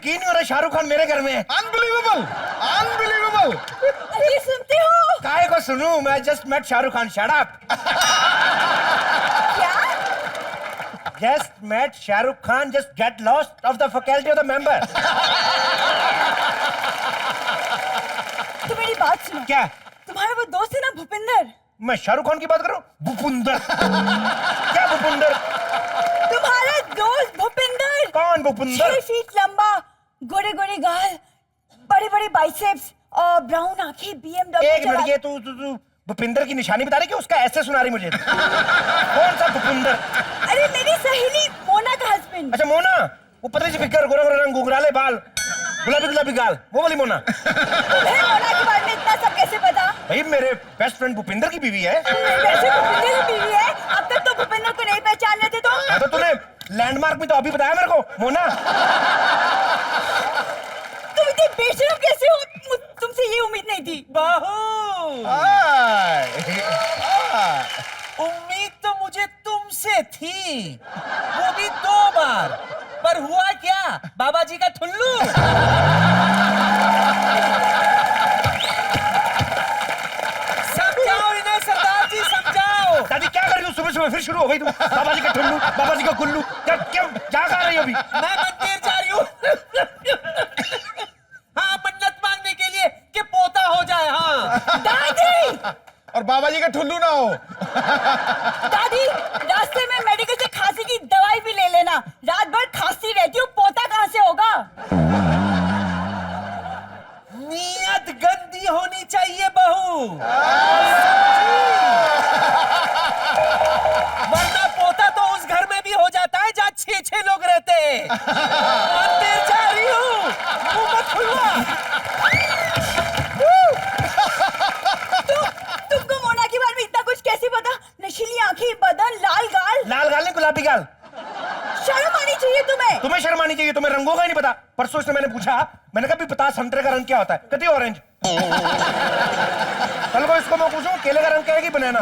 यकीन नहीं हो रहा शाहरुख खान मेरे घर में है। Unbelievable, unbelievable. अरे सुनते हो? काहे को सुनूं, मैं just met Shahrukh Khan. Shut up. क्या? Just met Shahrukh Khan, just get lost of the faculty of the member. तो मेरी बात सुनो। क्या? तुम्हारा वो दोस्त है ना भूपिंदर? मैं शाहरुख खान की बात कर रहा हूँ? भूपिंदर? क्या भूपिंदर? तुम्हारा दोस्त भूपिंदर। कौन भूपिंदर? 6 फीट लंबा, गोरे गोरे गाल, बड़े बड़े बाइसेप्स और ब्राउन आंखें, BMW। एक मिनट, ये तू भूपिंदर की निशानी बता रही कि उसका ऐसे सुना रही मुझे? कौन सा भूपिंदर? अरे मेरी सहेली मोना का हस्बैंड। अच्छा मोना, वो पतली सी फिगर, गोरा गोरा रंग, घुंघराले बाल, गुलाबी गुलाबी गाल, वो वाली मोना। तुम्हें मोना के बारे में इतना सब कैसे पता? भाई मेरे बेस्ट फ्रेंड भूपिंदर की बीवी है। वैसे भूपिंदर की बीवी है। अब तक तो भूपिंदर को नहीं पहचान रहे थे तो? तो तूने लैंडमार्क में तो अभी बताया मेरे को मोना। तुम इतने बेशरम कैसे हो? तुमसे ये उम्मीद नहीं थी। बहू, उम्मीद तो मुझे तुमसे थी, वो भी 2 बार, पर हुआ क्या? बाबा जी का ठुल्लू। समझाओ इन्हें सरदार जी, समझाओ। दादी क्या कर रही हो? सुबह सुबह फिर शुरू हो गई तुम। बाबा जी का ठुल्लू, बाबा जी का गुल्लू, क्या क्या क्या कर रही हो अभी? मैं मंदिर जा रही हूँ। हाँ, मन्नत मांगने के लिए कि पोता हो जाए। हाँ दादी, और बाबा जी का ठुल्लू ना हो। दादी, रास्ते में मेडिकल से खांसी की दवाई भी ले लेना। रात भर खांसती रहती हूँ, पोता कहाँ से होगा? नीयत गंदी होनी चाहिए बहू, वरना पोता तो उस घर में भी हो जाता है जहाँ 6 लोग रहते हैं। मंदिर जा रही हूँ, मुंह मत खुलवा। तुमको मोना के बारे में इतना कुछ कैसे पता? नशीली आंखें, बदन, लाल गाल। लाल गाल नहीं, गुलाबी गाल। शर्म आनी चाहिए तुम्हें। तुम्हें शर्म आनी चाहिए, तुम्हें रंगों का ही नहीं पता। परसों इसने मैंने पूछा, मैंने कहा भी बता संतरे का रंग क्या होता है? कहती ऑरेंज। कल को इसको मैं पूछूं केले का रंग क्या है कि बनाना?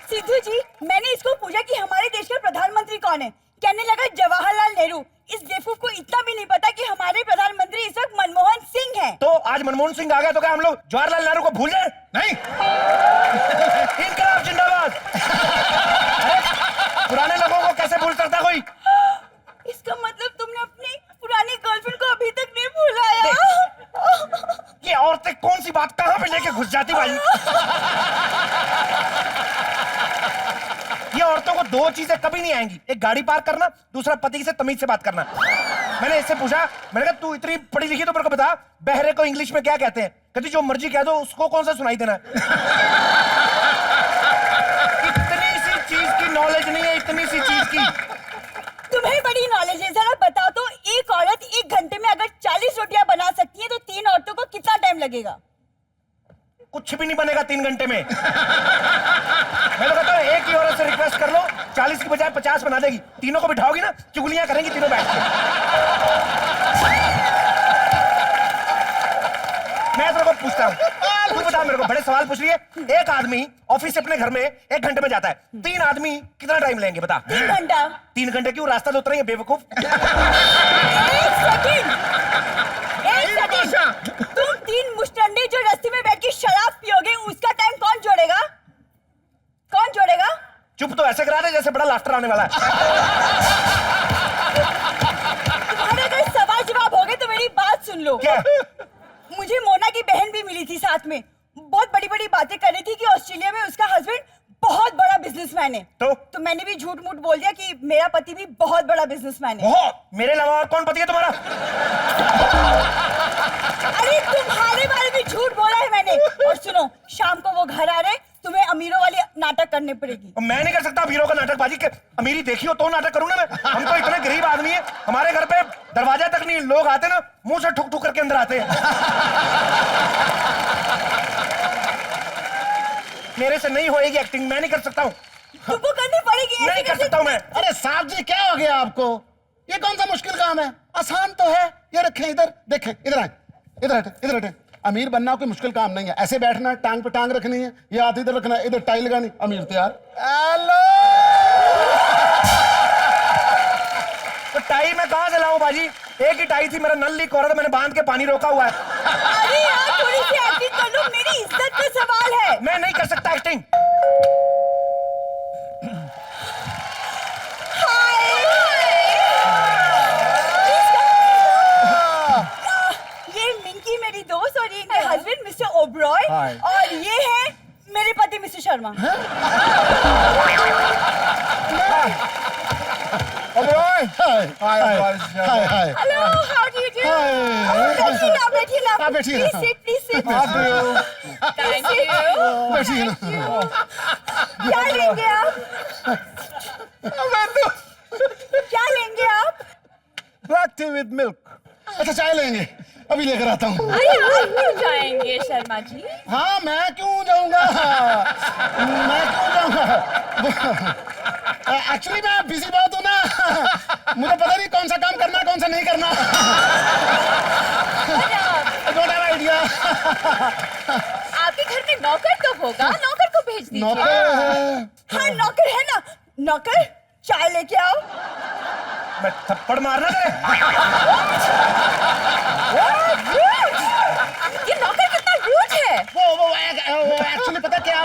सिद्धू जी, मैंने इसको पूछा कि हमारे देश का प्रधानमंत्री कौन है। कहने लगा जवाहरलाल नेहरू। इस बेवकूफ को इतना भी नहीं पता कि हमारे प्रधानमंत्री इस वक्त मनमोहन सिंह हैं। तो आज मनमोहन सिंह आ गया तो क्या हम लोग जवाहरलाल नेहरू को भूल जाए? नहीं, इनकलाब जिंदाबाद। अरे, पुराने लोगों को कैसे भूल सकता कोई? इसका मतलब तुमने अपनी पुरानी गर्लफ्रेंड को अभी तक नहीं भुलाया। ये औरतें कौन सी बात कहां पे लेके घुस जाती भाई? ये औरतों को 2 चीजें कभी नहीं आएंगी, एक गाड़ी पार्क करना, दूसरा पति से तमीज से बात करना। मैंने इससे पूछा, मैंने कहा तू इतनी पढ़ी लिखी तो मेरे को बता, बहरे को इंग्लिश में क्या कहते हैं? कहती जो मर्जी कह दो, उसको कौन सा सुनाई देना है? इतनी सी चीज की नॉलेज नहीं है, इतनी सी चीज की। तुम्हें बड़ी नॉलेज है। जरा बताओ तो, एक औरत 1 घंटे में अगर 40 रोटियां बना सकती है तो 3 औरतों को कितना टाइम लगेगा? कुछ भी नहीं बनेगा 3 घंटे में। मैं तो कहता हूँ एक ही औरत से रिक्वेस्ट कर लो, 40 की बजाय 50 बना देगी। तीनों को बिठाओगी ना, चुगलियां करेंगी तीनों बैठ के। मैं तेरे को पूछता हूँ, तू बता मेरे को, बड़े सवाल पूछ रही है। एक आदमी ऑफिस से अपने घर में 1 घंटे में जाता है, 3 आदमी कितना टाइम लेंगे बता? 3 घंटा। 3 घंटे क्यों? रास्ता तो उतरेंगे बेवकूफ। एक सेकंड, तुम 3 मुस्टंडे जो रास्ते में बैठ के शराब पियोगे, उसका टाइम कौन जोड़ेगा? कौन जोड़ेगा? चुप तो ऐसे करा दे जैसे बड़ा लाफ्टर आने वाला है। तुम्हारे अगर सवाल जवाब हो गए तो मेरी बात सुन लो। क्या? मुझे मोना की बहन भी मिली थी साथ में, बहुत बड़ी बड़ी बातें कर रही थी कि ऑस्ट्रेलिया में उसका हस्बैंड बहुत बड़ा बिजनेसमैन है। तो मैंने भी झूठ मूठ बोल दिया कि मेरा पति भी बहुत बड़ा बिजनेसमैन है। मेरे अलावा और कौन पति है तुम्हारा? अरे तुम्हारे बारे में झूठ बोला है मैंने। और सुनो, शाम को वो घर आ रहे, तुम्हें अमीरों वाली नाटक करनी पड़ेगी। मैं नहीं कर सकता अमीरों का नाटक बाजी। अमीरी देखी हो तो नाटक करूंगा मैं। हम तो इतने गरीब आदमी हैं, हमारे घर पे दरवाजा तक नहीं, लोग आते ना मुंह से ठुक ठुक करके अंदर आते हैं। मेरे से नहीं होएगी एक्टिंग, मैं नहीं कर सकता हूँ। तुमको करनी पड़ेगी। नहीं कर सकता हूँ मैं। अरे साहब जी क्या हो गया आपको? ये कौन सा मुश्किल काम है? आसान तो है। ये रखें इधर, देखें इधर आए, इधर हटे, इधर हटे। अमीर बनना कोई मुश्किल काम नहीं है। ऐसे बैठना है, टांग पे टांग रखनी है, ये हाथ इधर रखना है, इधर टाई लगानी, अमीर तैयार। हेलो टाई मैं कहाँ से लाऊं बाजी? एक ही टाई थी, मेरा नल लीक हो रहा था, मैंने बांध के पानी रोका हुआ है। अरे यार थोड़ी सी एक्टिंग कर लो, मेरी इज्जत का सवाल है। मैं नहीं कर सकता एक्टिंग। ये मिंकी मेरी दोस्त और ये इनके हस्बैंड मिस्टर ओबरॉय और ये है मेरे पति mister Sharma. Oberoi, hi hi. Hello, how do you do? बैठिए ना, बैठिए ना। आप बैठिए ना। Please sit. बैठिए ना। क्या लेंगे आप? क्या लेंगे आप? Black T with milk. अच्छा चाय लेंगे, अभी लेकर आता हूँ। अरे आप क्यों जाएंगे शर्मा जी? हाँ मैं क्यों जाऊंगा, मैं क्यों जाऊंगा? एक्चुअली मैं बिजी बहुत हूँ ना, मुझे पता नहीं कौन सा काम करना है कौन सा नहीं करना। Don't have idea. आपके घर में नौकर तो होगा, नौकर को भेज दीजिए। नौकर है। हाँ नौकर है ना। नौकर चाय लेके आओ। मैं थप्पड़ मारना दे। ये नौकर कितना रूड है। वो एक्चुअली पता क्या,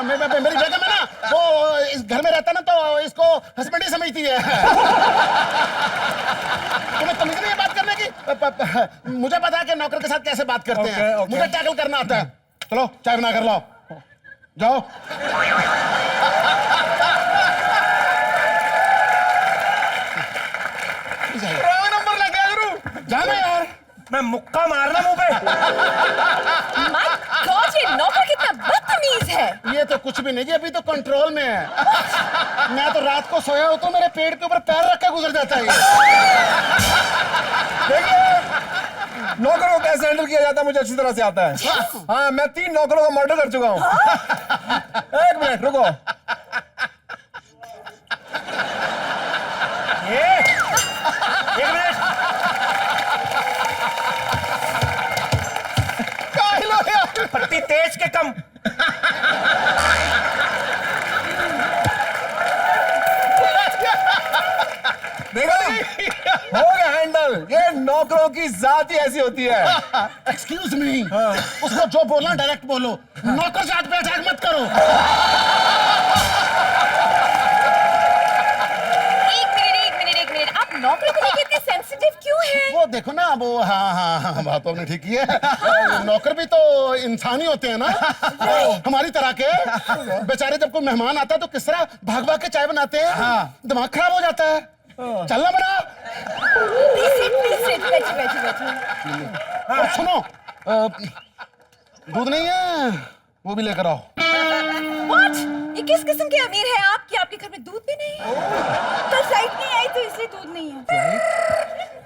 मेरी बेगम है ना, वो इस घर में रहता ना तो इसको हस्बैंड ही समझती है। तुम्हें तमीज नहीं है बात करने की? मुझे पता है कि नौकर के साथ कैसे बात करते हैं। Okay. मुझे टैकल करना आता है। चलो चाय बना कर लाओ, जाओ। नंबर लग गया गुरु। जाना यार। मैं मुक्का मारना मुंह पे। माय गॉड, ये नौकर कितना बदतमीज है। ये तो कुछ भी नहीं जी, अभी तो कंट्रोल में है। मैं तो रात को सोया होता हूँ, मेरे पेट के ऊपर पैर रख के गुजर जाता है ये। देखिए नौकरों को कैसे हैंडल किया जाता है मुझे अच्छी तरह से आता है। हाँ मैं 3 नौकरों का मर्डर कर चुका हूँ। 1 मिनट रुको। एक मिनट। पत्ती तेज के कम। देखो हो गया हैंडल। ये नौकरों की जात ही ऐसी होती है। एक्सक्यूज मी, उसको जो बोलना डायरेक्ट बोलो, नौकर जात पे अटैक मत करो। एक मिनट, आप नौकरों को लेकर इतने सेंसिटिव क्यों हैं? वो देखो ना, वो हाँ बात तो आपने ठीक की है। नौकर भी तो इंसान ही होते हैं ना, हमारी तरह के। बेचारे जब कोई मेहमान आता है तो किस तरह भाग भाग के चाय बनाते हैं, दिमाग खराब हो जाता है। चलना बना। और सुनो, दूध नहीं है, वो भी लेकर आओ। What? ये किस किस्म के अमीर हैं आप कि आपके घर में दूध भी नहीं है? कल फ्लाइट नहीं आई तो इसलिए दूध नहीं है।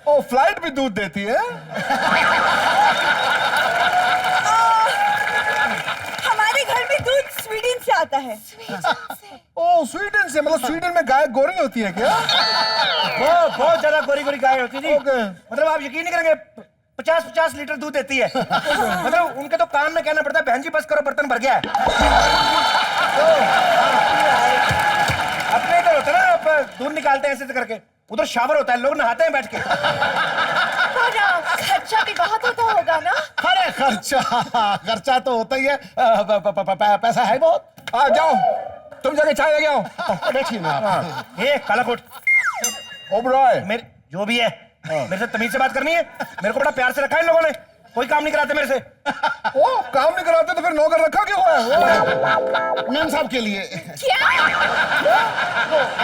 ओ फ्लाइट भी दूध देती है। हमारे घर में दूध स्वीडन से आता है। ओ स्वीडन से, मतलब स्वीडन में गाय गोरी होती है क्या? बहुत ज्यादा गोरी गोरी गाय होती थी। Okay. मतलब आप यकीन नहीं करेंगे, 50-50 लीटर दूध देती है। मतलब उनके तो कान में कहना पड़ता है, बहन जी बस करो बर्तन भर गया है। अपने इधर होता है ना, दूध निकालते हैं ऐसे करके, उधर शावर होता है, लोग नहाते हैं बैठ के। खर्चा भी बहुत होता होगा ना? अरे खर्चा तो होता ही है। पैसा है बहुत। आ जाओ तुम जाके चाय लेके आओ। बैठिए ना आप। ये काला कोट ओबरॉय, मेरे जो भी है, मेरे से तमीज से बात करनी है। मेरे को बड़ा प्यार से रखा है इन लोगों ने, कोई काम नहीं कराते मेरे से। ओ काम नहीं कराते तो फिर नौकर रखा क्यों है? मैम साहब के लिए। क्या?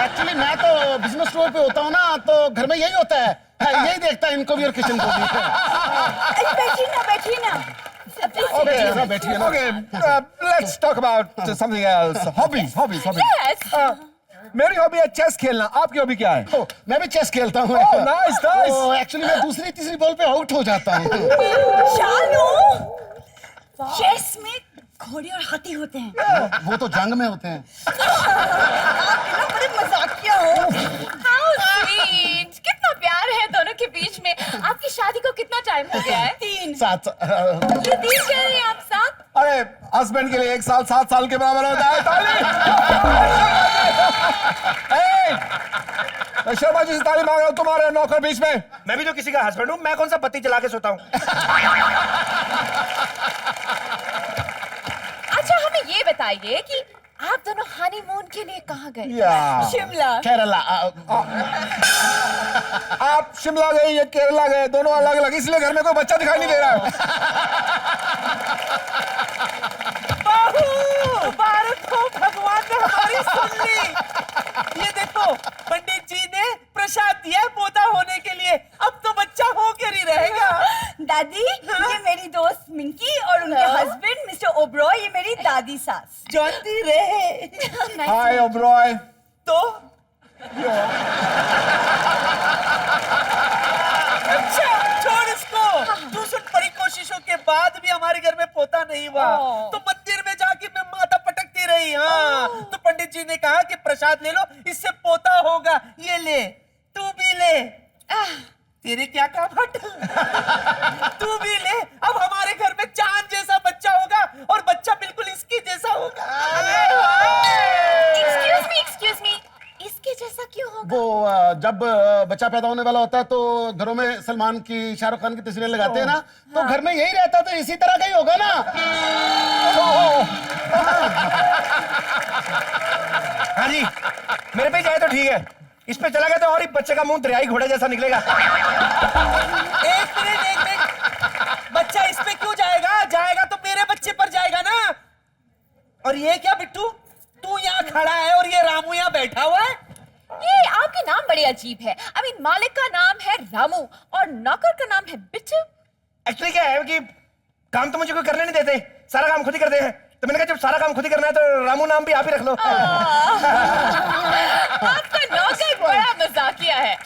एक्चुअली मैं तो बिजनेस टूर पे होता हूँ ना, तो घर में यही होता है, यही देखता है इनको भी और किचन को भी। बैठिए ना। Okay, बैठिए ना। Okay, let's talk about something else. Hobbies. Yes. मेरी हॉबी है चेस खेलना। आपकी हॉबी क्या है? मैं भी चेस खेलता हूँ। Oh, nice. एक्चुअली मैं दूसरी तीसरी बॉल पे आउट हो जाता हूँ। शानू, चेस में घोड़े और हाथी होते हैं। वो तो जंग में होते हैं। आप ना बड़े मजाकिया हो। How sweet. कितना प्यार है दोनों के बीच में। आपकी शादी को कितना टाइम हो गया है? 3 साथ ये 3 कह रहे हैं आप साथ? अरे हस्बैंड के लिए 1 साल 7 साल के बराबर होता है। ताली। मैं शर्मा जी से ताली मांग रहा हूँ, तुम्हारे नौकर बीच में। मैं भी तो किसी का हस्बैंड हूँ, मैं कौन सा बत्ती जला के सोता हूँ? अच्छा हमें ये बताइए कि आप दोनों हनीमून के लिए कहाँ गए? शिमला। केरला। आप शिमला गए, ये केरला गए, दोनों अलग अलग, इसलिए घर में कोई बच्चा दिखाई नहीं दे रहा है। मुबारक हो, भगवान ने हमारी सुन ली। ये देखो पंडित जी ने प्रसाद दिया पोता होने के लिए, अब तो बच्चा होकर ही रहेगा। दादी, ये मेरी दोस्त मिंकी और उनके हस्बैंड मिस्टर ओब्रॉय, ये मेरी दादी सास। जानती रहे। हाय ओब्रॉय। तो अच्छा छोड़ इसको। तू सुन, बड़ी कोशिशों के बाद भी हमारे घर में पोता नहीं हुआ, तो मंदिर में जाके मैं माथा पटकती रही। हाँ, तो पंडित जी ने कहा कि प्रसाद ले लो, इससे पोता होगा। ये ले, तू भी ले। तेरे क्या काम हट। तू भी ले, अब हमारे घर में चांद जैसा बच्चा होगा और बच्चा बिल्कुल इसके जैसा होगा। एक्सक्यूज मी, इसके जैसा क्यों होगा? वो जब बच्चा पैदा होने वाला होता है तो घरों में सलमान की, शाहरुख खान की तस्वीरें लगाते हैं ना, तो घर में यही रहता, तो इसी तरह का ही होगा ना। हाँ जी, मेरे पे जाए तो ठीक है, इस पे चला गया तो और ही बच्चे का मुंह दरियाई घोड़े जैसा निकलेगा। एक मिनट, बच्चा इस पे क्यों जाएगा? जाएगा तो मेरे बच्चे पर जाएगा ना। और ये क्या बिट्टू, तू यहाँ खड़ा है और ये रामू यहाँ बैठा हुआ है? ये आपके नाम बड़े अजीब है। मालिक का नाम है रामू और नौकर का नाम है बिट्टू। एक्चुअली क्या है कि काम तो मुझे कोई करने नहीं देते, सारा काम खुद ही करते हैं, तो मैंने कहा जब सारा काम खुद ही करना है तो रामू नाम भी आप ही रख लो। आपका नौकर बड़ा मजाकिया है।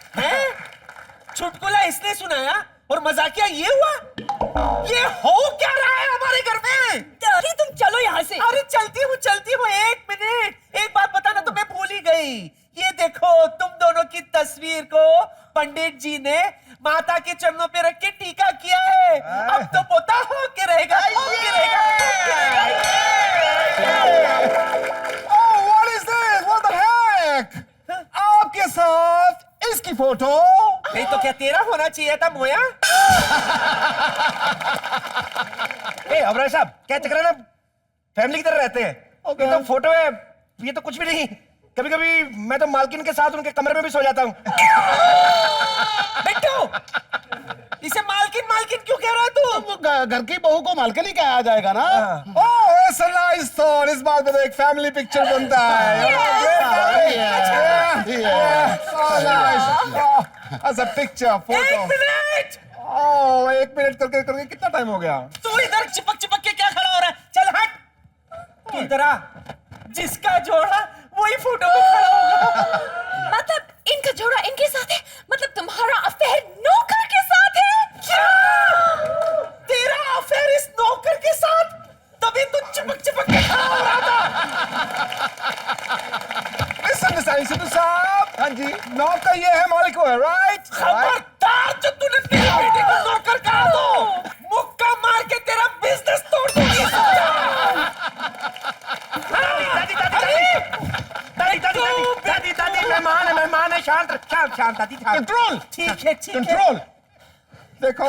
चुटकुला इसने सुनाया और मजाकिया ये हुआ? ये हो क्या रहा है हमारे घर में? दादी, तुम चलो यहाँ से। अरे चलती हूँ, एक मिनट। एक बात बताना तो मैं भूल ही गई। ये देखो, तुम दोनों की तस्वीर को पंडित जी ने माता के चरणों पे रख के टीका किया है। अब तो पोता हो के रहेगा, हो के रहेगा, हो के रहेगा। Oh, what is this? What the heck? आपके साथ इसकी फोटो? नहीं तो क्या तेरा होना चाहिए था मोया? अब्रार साहब, क्या चक्कर है ना, फैमिली की तरह रहते हैं। ये तो फोटो है, ये तो कुछ भी नहीं। कभी कभी मैं तो मालकिन के साथ उनके कमरे में भी सो जाता हूँ। बिट्टू, इसे मालकिन मालकिन क्यों कह रहा है तू? वो घर की बहू को मालकिन ही कहा जाएगा ना। ओह, इट्स अ नाइस थॉट। इस बात पे तो एक फैमिली पिक्चर बनता है। As a picture, photo. एक मिनट, ओह, 1 मिनट करके करके कितना टाइम हो गया? तू इधर चिपक चिपक के क्या खड़ा हो रहा है? चल हट। तू इधर आ, जिसका जोड़ा वही फोटो पे खड़ा होगा। मतलब इनका जोड़ा इनके साथ है? मतलब तुम्हारा अफेयर नौकर के साथ है? क्या? तेरा अफेयर इस नौकर के साथ? तभी तू चिपक चिपक के खड़ा हो रहा था। मिसअंडरस्टैंडिंग सिद्धू साहब। हाँ जी, नौकर ये है, मालिक वो है, राइट? खबरदार जो तूने मेरे बेटे को नौकर कहा तो मुक्का मार के तेरा बिजनेस तोड़ दूंगी। दादी, मेहमान है, शांत शांत दादी। कंट्रोल, ठीक है, कंट्रोल। देखो,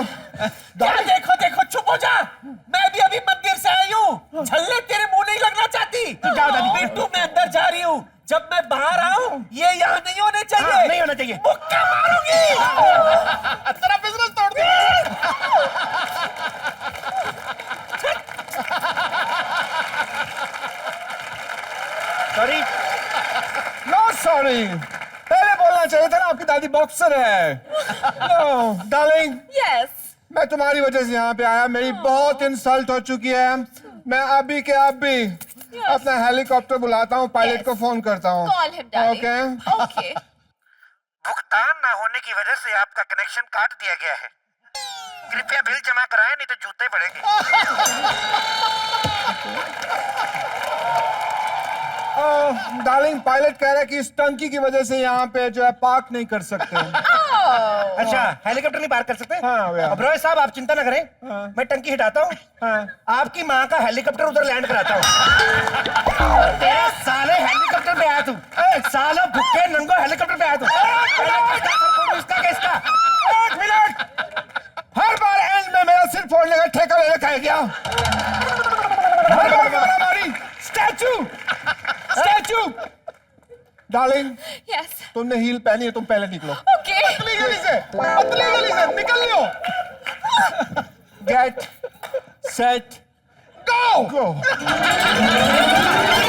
देखो, चुप हो जा। मैं भी अभी मंदिर से आई हूँ। झल्ले तेरे मुंह नहीं लगना चाहती। जाओ दादी। बिट्टू, मैं अंदर जा रही हूँ। जब मैं बाहर आऊँ ये यहाँ नहीं होने चाहिए। हाँ, नहीं होना चाहिए। मुक्का मारूंगी। तेरा बिजनेस तोड़ दूंगी। सॉरी। नो सॉरी, पहले बोलना चाहिए था ना, आपकी दादी बॉक्सर है। No darling, yes. मैं तुम्हारी वजह से यहाँ पे आया, मेरी बहुत इंसल्ट हो चुकी है। मैं अभी के अभी अपना हेलीकॉप्टर बुलाता हूँ, पायलट को फोन करता हूँ। Call him darling. Okay okay. भुगतान ना होने की वजह से आपका कनेक्शन काट दिया गया है, कृपया बिल जमा कराएं, नहीं तो जूते पड़ेंगे। डार्लिंग पायलट कह रहा है कि इस टंकी की वजह से यहाँ पे जो है पार्क नहीं कर सकते। अच्छा, हेलीकॉप्टर नहीं पार कर सकते? हाँ, भैया। अब रोहित साहब आप चिंता ना करें, हाँ। मैं टंकी हटाता हूँ, हाँ। आपकी माँ का हेलीकॉप्टर उधर लैंड कराता हूँ। तेरा साले हेलीकॉप्टर पे आया तू, साला भुक्के नंगो हेलीकॉप्टर पे आया तू। इसका किसका? एक मिनट, हर बार एंड में मेरा सिर फोड़ने का ठेका ले रखा है क्या? हर बार मारामारी, स्टैचू। डार्लिंग, यस, तुमने हील पहनी है, तुम पहले निकलो। ओके। पतली गली से निकल लियो। Get set go.